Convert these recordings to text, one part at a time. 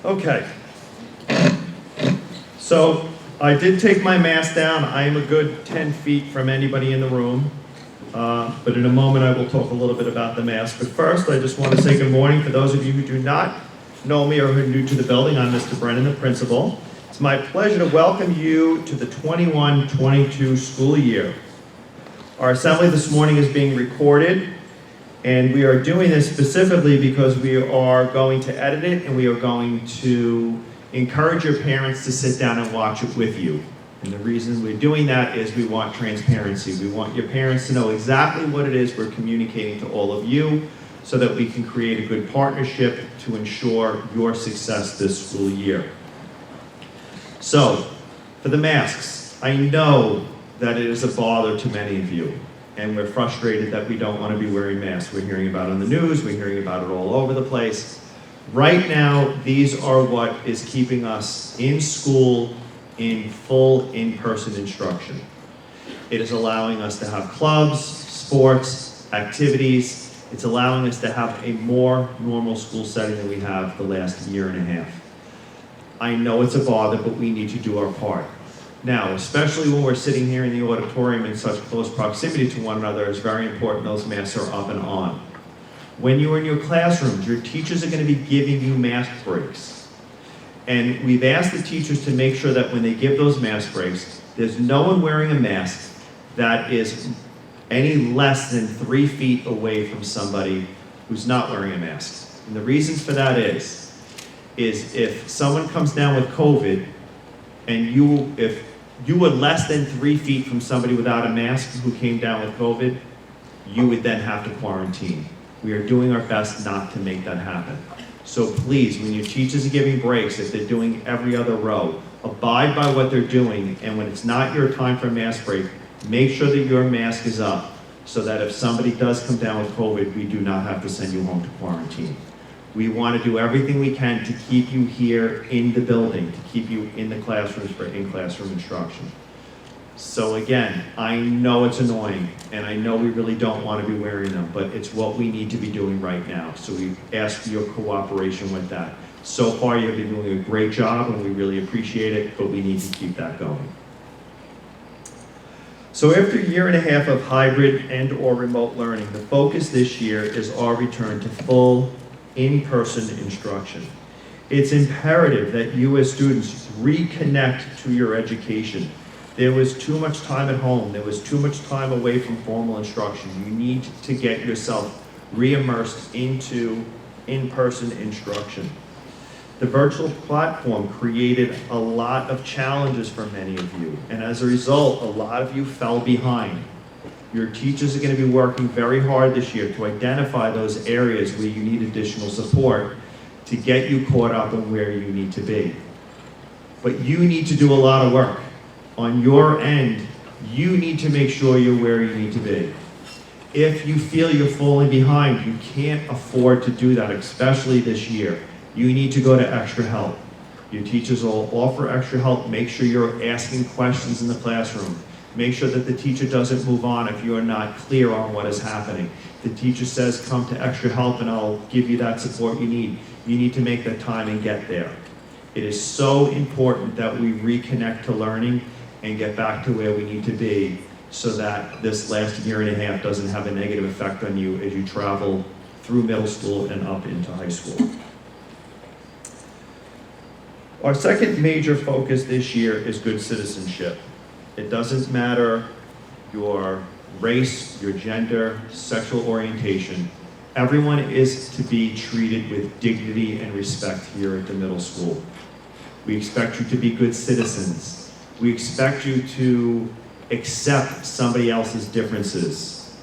Okay. So I did take my mask down. I am a good 10 feet from anybody in the room. But in a moment I will talk a little bit about the mask. But first I just want to say good morning for those of you who do not know me or who are new to the building. I'm Mr. Brennan, the principal. It's my pleasure to welcome you to the 21-22 school year. Our assembly this morning is being recorded, and we are doing this specifically because we are going to edit it and we are going to encourage your parents to sit down and watch it with you. And the reason we're doing that is we want transparency. We want your parents to know exactly what it is we're communicating to all of you so that we can create a good partnership to ensure your success this school year. So, for the masks, I know that it is a bother to many of you, and we're frustrated that we don't want to be wearing masks. We're hearing about it on the news, we're hearing about it all over the place. Right now, these are what is keeping us in school in full in-person instruction. It is allowing us to have clubs, sports, activities. It's allowing us to have a more normal school setting than we have the last year and a half. I know it's a bother, but we need to do our part. Now, especially when we're sitting here in the auditorium in such close proximity to one another, it's very important those masks are up and on. When you're in your classrooms, your teachers are going to be giving you mask breaks. And we've asked the teachers to make sure that when they give those mask breaks, there's no one wearing a mask that is any less than 3 feet away from somebody who's not wearing a mask. And the reasons for that is if someone comes down with COVID, and if you were less than 3 feet from somebody without a mask who came down with COVID, you would then have to quarantine. We are doing our best not to make that happen. So please, when your teachers are giving breaks, if they're doing every other row, abide by what they're doing, and when it's not your time for a mask break, make sure that your mask is up so that if somebody does come down with COVID, we do not have to send you home to quarantine. We want to do everything we can to keep you here in the building, to keep you in the classrooms for in-classroom instruction. So again, I know it's annoying, and I know we really don't want to be wearing them, but it's what we need to be doing right now. So we ask for your cooperation with that. So far, you've been doing a great job, and we really appreciate it, but we need to keep that going. So after a year and a half of hybrid and or remote learning, the focus this year is our return to full in-person instruction. It's imperative that you as students reconnect to your education. There was too much time at home. There was too much time away from formal instruction. You need to get yourself re-immersed into in-person instruction. The virtual platform created a lot of challenges for many of you, and as a result, a lot of you fell behind. Your teachers are going to be working very hard this year to identify those areas where you need additional support to get you caught up on where you need to be. But you need to do a lot of work. On your end, you need to make sure you're where you need to be. If you feel you're falling behind, you can't afford to do that, especially this year. You need to go to extra help. Your teachers will offer extra help. Make sure you're asking questions in the classroom. Make sure that the teacher doesn't move on if you are not clear on what is happening. The teacher says, come to extra help and I'll give you that support you need. You need to make that time and get there. It is so important that we reconnect to learning and get back to where we need to be so that this last year and a half doesn't have a negative effect on you as you travel through middle school and up into high school. Our second major focus this year is good citizenship. It doesn't matter your race, your gender, sexual orientation. Everyone is to be treated with dignity and respect here at the middle school. We expect you to be good citizens. We expect you to accept somebody else's differences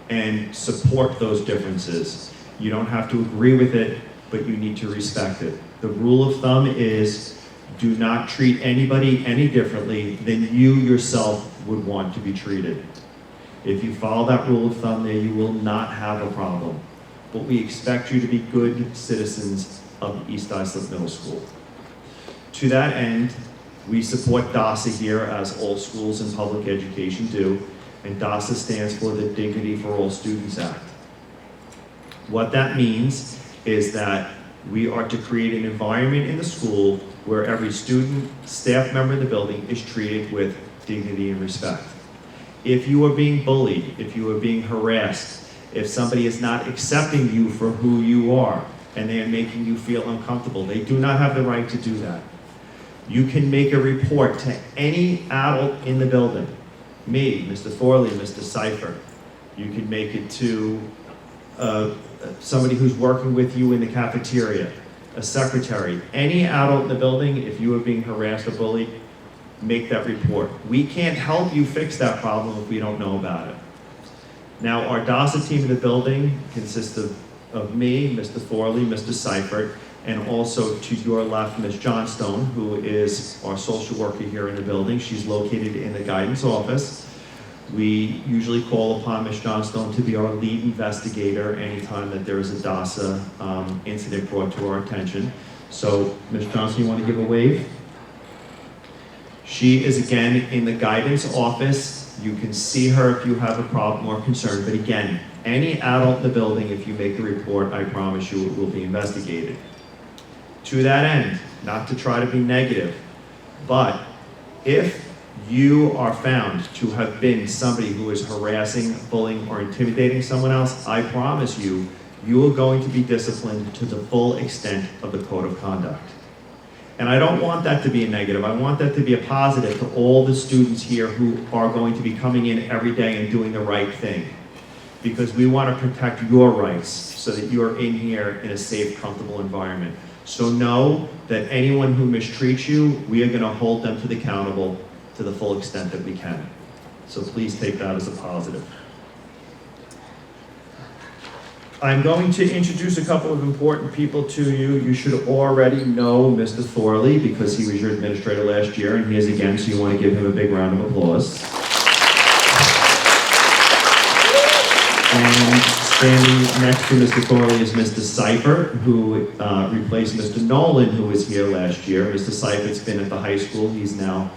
and support those differences. You don't have to agree with it, but you need to respect it. The rule of thumb is do not treat anybody any differently than you yourself would want to be treated. If you follow that rule of thumb there, you will not have a problem. But we expect you to be good citizens of East Islip Middle School. To that end, we support DASA here, as all schools in public education do, and DASA stands for the Dignity for All Students Act. What that means is that We are to create an environment in the school where every student, staff member in the building is treated with dignity and respect. If you are being bullied, if you are being harassed, if somebody is not accepting you for who you are, and they are making you feel uncomfortable, they do not have the right to do that. You can make a report to any adult in the building. Me, Mr. Thorley, Mr. Seifert. You can make it to somebody who's working with you in the cafeteria, a secretary. Any adult in the building, if you are being harassed or bullied, make that report. We can't help you fix that problem if we don't know about it. Now, our DASA team in the building consists of me, Mr. Thorley, Mr. Seifert, and also to your left, Ms. Johnstone, who is our social worker here in the building. She's located in the guidance office. We usually call upon Ms. Johnstone to be our lead investigator anytime that there is a DASA incident brought to our attention. So, Ms. Johnstone, you want to give a wave? She is again in the guidance office. You can see her if you have a problem or concern, but again, any adult in the building, if you make a report, I promise you it will be investigated. To that end, not to try to be negative, but if you are found to have been somebody who is harassing, bullying, or intimidating someone else, I promise you, you are going to be disciplined to the full extent of the code of conduct. And I don't want that to be a negative. I want that to be a positive to all the students here who are going to be coming in every day and doing the right thing. Because we want to protect your rights so that you're in here in a safe, comfortable environment. So know that anyone who mistreats you, we are going to hold them to the accountable to the full extent that we can. So please take that as a positive. I'm going to introduce a couple of important people to you. You should already know Mr. Thorley because he was your administrator last year, and he is again, so you want to give him a big round of applause. And standing next to Mr. Thorley is Mr. Seifert, who replaced Mr. Nolan, who was here last year. Mr. Seifert's been at the high school. He's now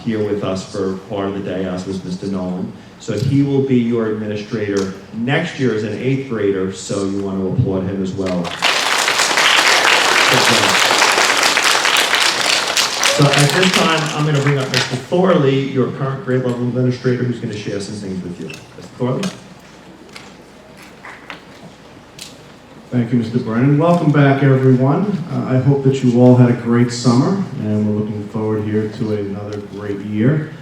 here with us for part of the day, as was Mr. Nolan. So he will be your administrator next year as an 8th grader, so you want to applaud him as well. So at this time, I'm going to bring up Mr. Thorley, your current grade level administrator, who's going to share some things with you. Mr. Thorley? Thank you, Mr. Brennan. Welcome back, everyone. I hope that you all had a great summer, and we're looking forward here to another great year.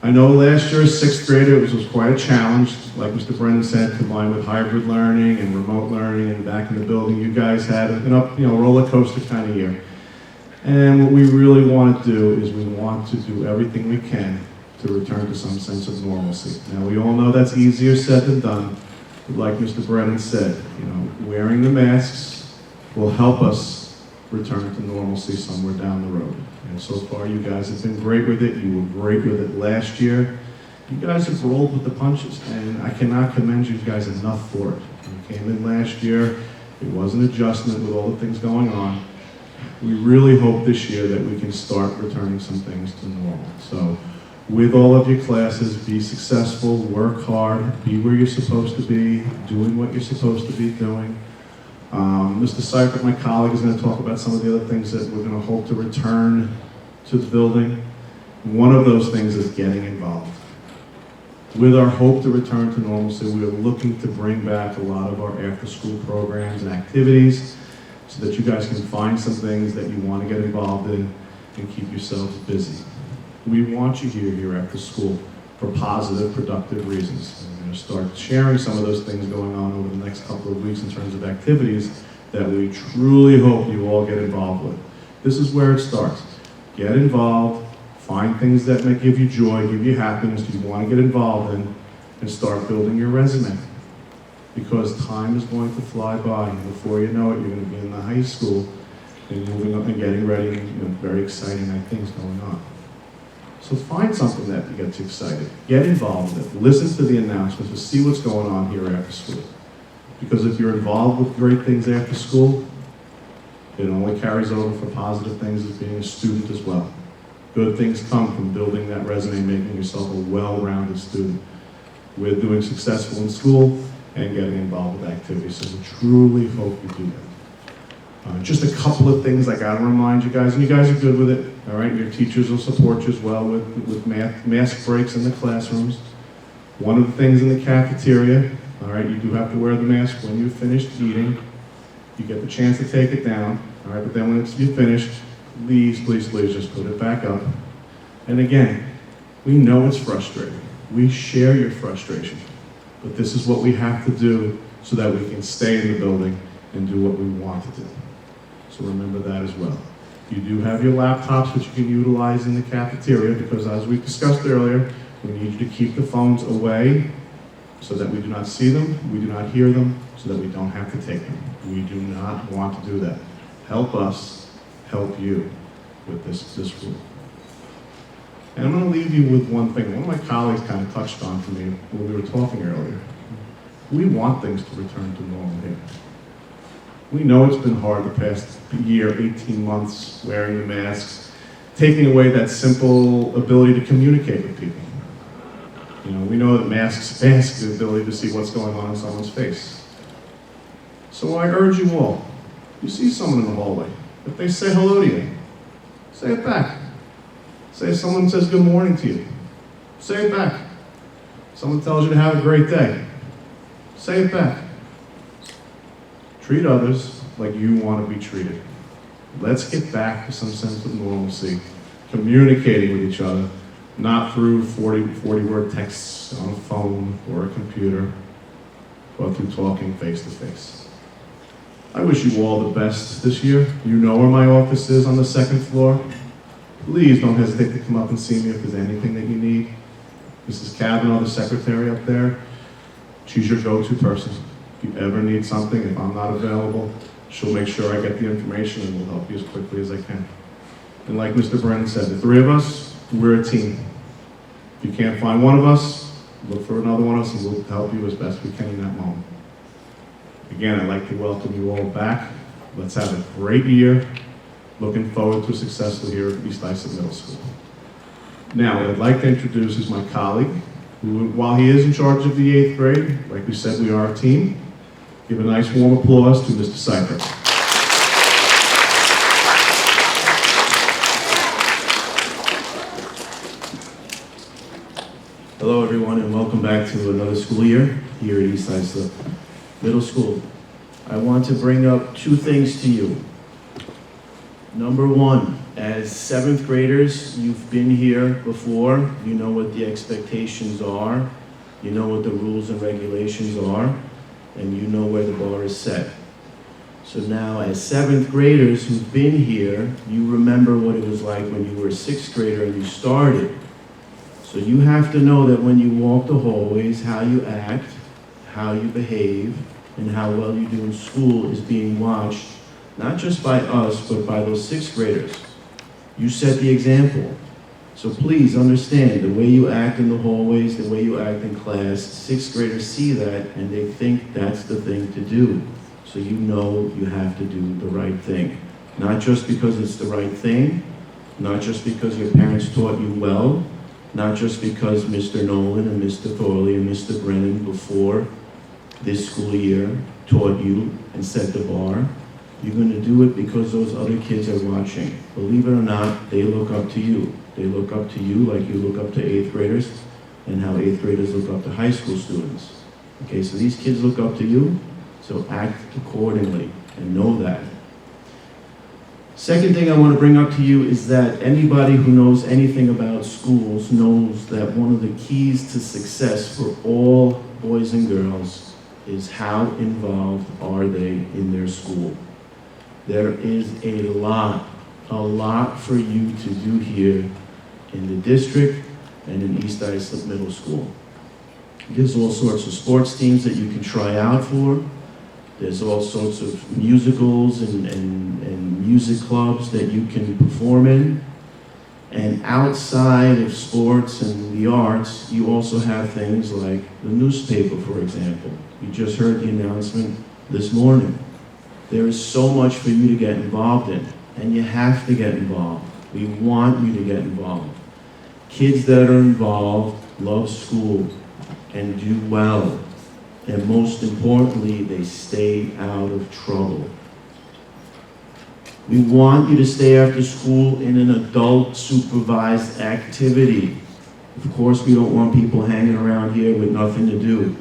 I know last year's 6th grader was quite a challenge, like Mr. Brennan said, combined with hybrid learning and remote learning and back in the building. You guys had an roller coaster kind of year. And what we really want to do is we want to do everything we can to return to some sense of normalcy. Now, we all know that's easier said than done. But like Mr. Brennan said, wearing the masks will help us return to normalcy somewhere down the road. And so far, you guys have been great with it. You were great with it last year. You guys have rolled with the punches, and I cannot commend you guys enough for it. You came in last year. It was an adjustment with all the things going on. We really hope this year that we can start returning some things to normal. So with all of your classes, be successful, work hard, be where you're supposed to be, doing what you're supposed to be doing. Mr. Seifert, my colleague, is going to talk about some of the other things that we're going to hope to return to the building. One of those things is getting involved. With our hope to return to normalcy, we are looking to bring back a lot of our after-school programs and activities so that you guys can find some things that you want to get involved in and keep yourselves busy. We want you here after school for positive, productive reasons. We're going to start sharing some of those things going on over the next couple of weeks in terms of activities that we truly hope you all get involved with. This is where it starts. Get involved, find things that may give you joy, give you happiness, you want to get involved in, and start building your resume. Because time is going to fly by, and before you know it, you're going to be in the high school and moving up and getting ready, and very exciting things going on. So find something that gets you excited. Get involved with it. Listen to the announcements to see what's going on here after school. Because if you're involved with great things after school, it only carries over for positive things as being a student as well. Good things come from building that resume, making yourself a well-rounded student. We're doing successful in school. and getting involved with activities. So we truly hope you do that. Just a couple of things I gotta remind you guys, and you guys are good with it, all right? Your teachers will support you as well with mask breaks in the classrooms. One of the things in the cafeteria, all right, you do have to wear the mask when you're finished eating. You get the chance to take it down, all right, but then when you're finished, please, please, please just put it back up. And again, we know it's frustrating. We share your frustration, but this is what we have to do so that we can stay in the building and do what we want to do. So remember that as well. You do have your laptops which you can utilize in the cafeteria because as we discussed earlier, we need you to keep the phones away so that we do not see them, we do not hear them, so that we don't have to take them. We do not want to do that. Help us help you with this rule. And I'm going to leave you with one thing. One of my colleagues kind of touched on to me when we were talking earlier. We want things to return to normal here. We know it's been hard the past year, 18 months, wearing the masks, taking away that simple ability to communicate with people. You know, we know that masks mask the ability to see what's going on in someone's face. So I urge you all, you see someone in the hallway, if they say hello to you, say it back. Say if someone says good morning to you, say it back. Someone tells you to have a great day, say it back. Treat others like you want to be treated. Let's get back to some sense of normalcy, communicating with each other, not through 40-word texts on a phone or a computer, but through talking face to face. I wish you all the best this year. You know where my office is on the 2nd floor. Please don't hesitate to come up and see me if there's anything that you need. Mrs. Kavanaugh, the secretary up there, she's your go-to person. If you ever need something, if I'm not available, she'll make sure I get the information and will help you as quickly as I can. And like Mr. Brennan said, the three of us, we're a team. If you can't find one of us, look for another one of us and we'll help you as best we can in that moment. Again, I'd like to welcome you all back. Let's have a great year. Looking forward to a successful year at East Islip Middle School. Now, what I'd like to introduce is my colleague, who, while he is in charge of the 8th grade, like we said, we are a team. Give a nice warm applause to Mr. Seifert. Hello everyone and welcome back to another school year here at East Islip Middle School. I want to bring up two things to you. Number one, as 7th graders, you've been here before, you know what the expectations are, you know what the rules and regulations are, and you know where the bar is set. So now as 7th graders who've been here, you remember what it was like when you were a 6th grader and you started. So you have to know that when you walk the hallways, how you act, how you behave, and how well you do in school is being watched, not just by us, but by those 6th graders. You set the example. So please understand, the way you act in the hallways, the way you act in class, 6th graders see that and they think that's the thing to do. So you know you have to do the right thing. Not just because it's the right thing, not just because your parents taught you well, not just because Mr. Nolan and Mr. Thorley and Mr. Brennan before this school year taught you and set the bar. You're going to do it because those other kids are watching. Believe it or not, they look up to you. They look up to you like you look up to 8th graders and how 8th graders look up to high school students. Okay, so these kids look up to you, so act accordingly and know that. Second thing I want to bring up to you is that anybody who knows anything about schools knows that one of the keys to success for all boys and girls is how involved are they in their school. There is a lot for you to do here in the district and in East Islip Middle School. There's all sorts of sports teams that you can try out for. There's all sorts of musicals and music clubs that you can perform in. And outside of sports and the arts, you also have things like the newspaper, for example. You just heard the announcement this morning. There is so much for you to get involved in, and you have to get involved. We want you to get involved. Kids that are involved love school and do well. and most importantly, they stay out of trouble. We want you to stay after school in an adult supervised activity. Of course, we don't want people hanging around here with nothing to do,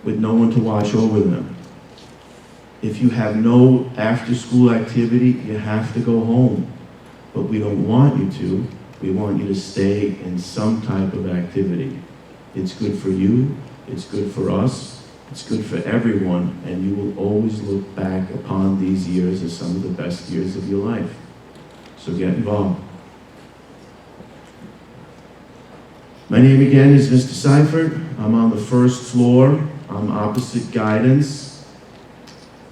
with no one to watch over them. If you have no after-school activity, you have to go home. But we don't want you to. We want you to stay in some type of activity. It's good for you, it's good for us, it's good for everyone, and you will always look back upon these years as some of the best years of your life. So get involved. My name again is Mr. Seifert. I'm on the first floor. I'm opposite guidance.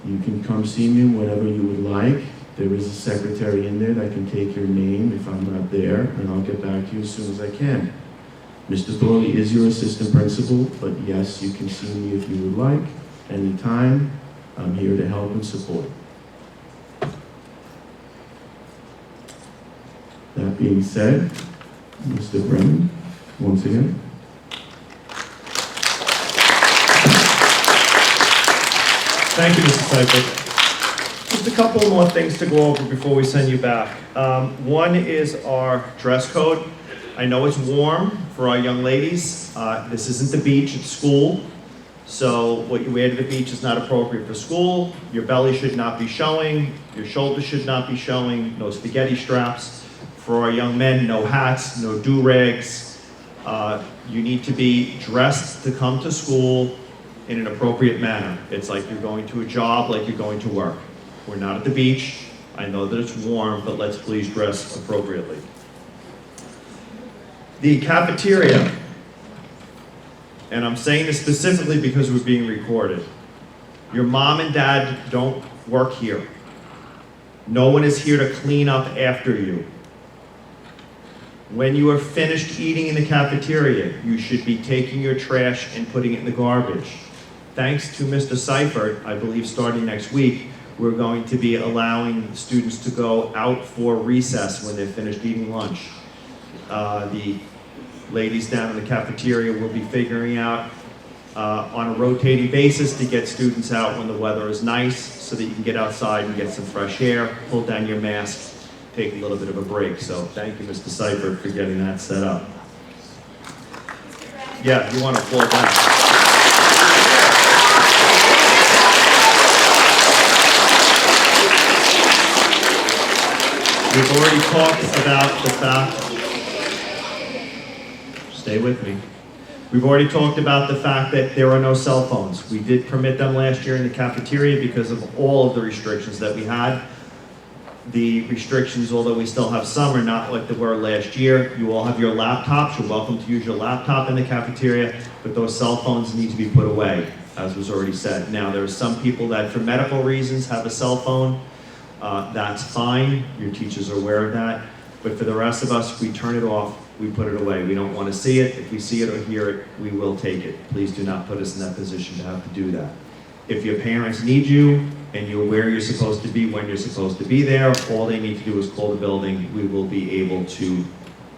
You can come see me whenever you would like. There is a secretary in there that can take your name if I'm not there, and I'll get back to you as soon as I can. Mr. Thorley is your assistant principal, but yes, you can see me if you would like, anytime. I'm here to help and support. That being said, Mr. Brennan, once again. Thank you, Mr. Seifert. Just a couple more things to go over before we send you back. One is our dress code. I know it's warm for our young ladies. This isn't the beach, it's school. So what you wear to the beach is not appropriate for school. Your belly should not be showing. Your shoulders should not be showing. No spaghetti straps. For our young men, no hats, no do-rags. You need to be dressed to come to school in an appropriate manner. It's like you're going to a job, like you're going to work. We're not at the beach. I know that it's warm, but let's please dress appropriately. The cafeteria, and I'm saying this specifically because we're being recorded. Your mom and dad don't work here. No one is here to clean up after you. When you are finished eating in the cafeteria, you should be taking your trash and putting it in the garbage. Thanks to Mr. Seifert, I believe starting next week, we're going to be allowing students to go out for recess when they're finished eating lunch. The ladies down in the cafeteria will be figuring out on a rotating basis to get students out when the weather is nice so that you can get outside and get some fresh air, pull down your mask, take a little bit of a break. So thank you, Mr. Seifert, for getting that set up. Yeah, you want to floor back. We've already talked about the fact, stay with me. We've already talked about the fact that there are no cell phones. We did permit them last year in the cafeteria because of all of the restrictions that we had. The restrictions, although we still have some, are not like they were last year. You all have your laptops. You're welcome to use your laptop in the cafeteria, but those cell phones need to be put away, as was already said. Now, there are some people that, for medical reasons, have a cell phone. That's fine. Your teachers are aware of that. But for the rest of us, we turn it off. We put it away. We don't want to see it. If we see it or hear it, we will take it. Please do not put us in that position to have to do that. If your parents need you and you're where you're supposed to be when you're supposed to be there, all they need to do is call the building. We will be able to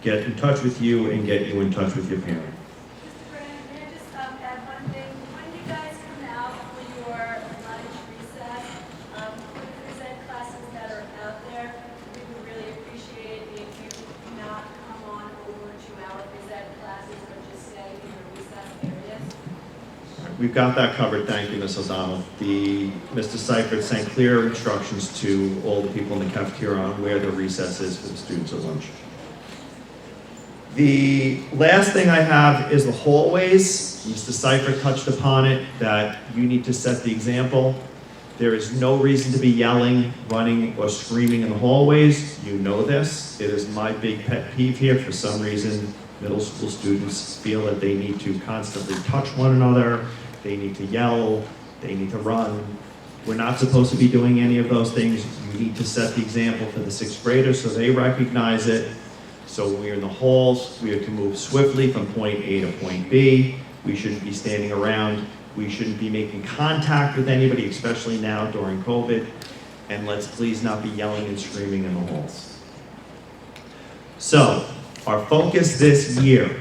get in touch with you and get you in touch with your parent. Mr. Brennan, may I just add one thing? When you guys come out for your lunch recess, for the present classes that are out there, we would really appreciate it if you do not come on over to our present classes, but just stay in your recess areas. We've got that covered. Thank you, Ms. O'Donnell. Mr. Seifert sent clear instructions to all the people in the cafeteria on where the recess is for the students at lunch. The last thing I have is the hallways. Mr. Seifert touched upon it, that you need to set the example. There is no reason to be yelling, running, or screaming in the hallways. You know this. It is my big pet peeve here. For some reason, middle school students feel that they need to constantly touch one another. They need to yell. They need to run. We're not supposed to be doing any of those things. You need to set the example for the sixth graders so they recognize it. So when we're in the halls, we are to move swiftly from point A to point B. We shouldn't be standing around. We shouldn't be making contact with anybody, especially now during COVID. And let's please not be yelling and screaming in the halls. So, our focus this year,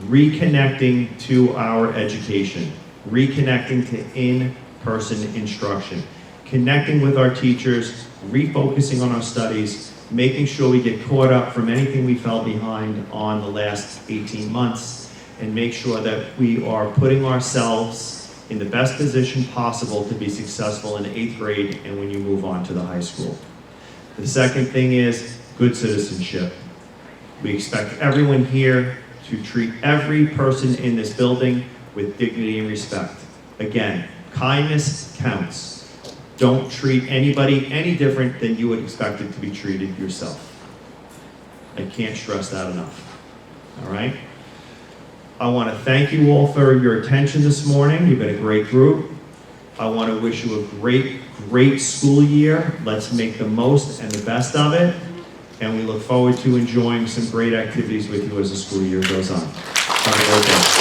reconnecting to our education. reconnecting to in-person instruction, connecting with our teachers, refocusing on our studies, making sure we get caught up from anything we fell behind on the last 18 months, and make sure that we are putting ourselves in the best position possible to be successful in 8th grade and when you move on to the high school. The second thing is good citizenship. We expect everyone here to treat every person in this building with dignity and respect. Again, kindness counts. Don't treat anybody any different than you would expect it to be treated yourself. I can't stress that enough. All right? I want to thank you all for your attention this morning. You've been a great group. I want to wish you a great school year. Let's make the most and the best of it. And we look forward to enjoying some great activities with you as the school year goes on. Have a great day.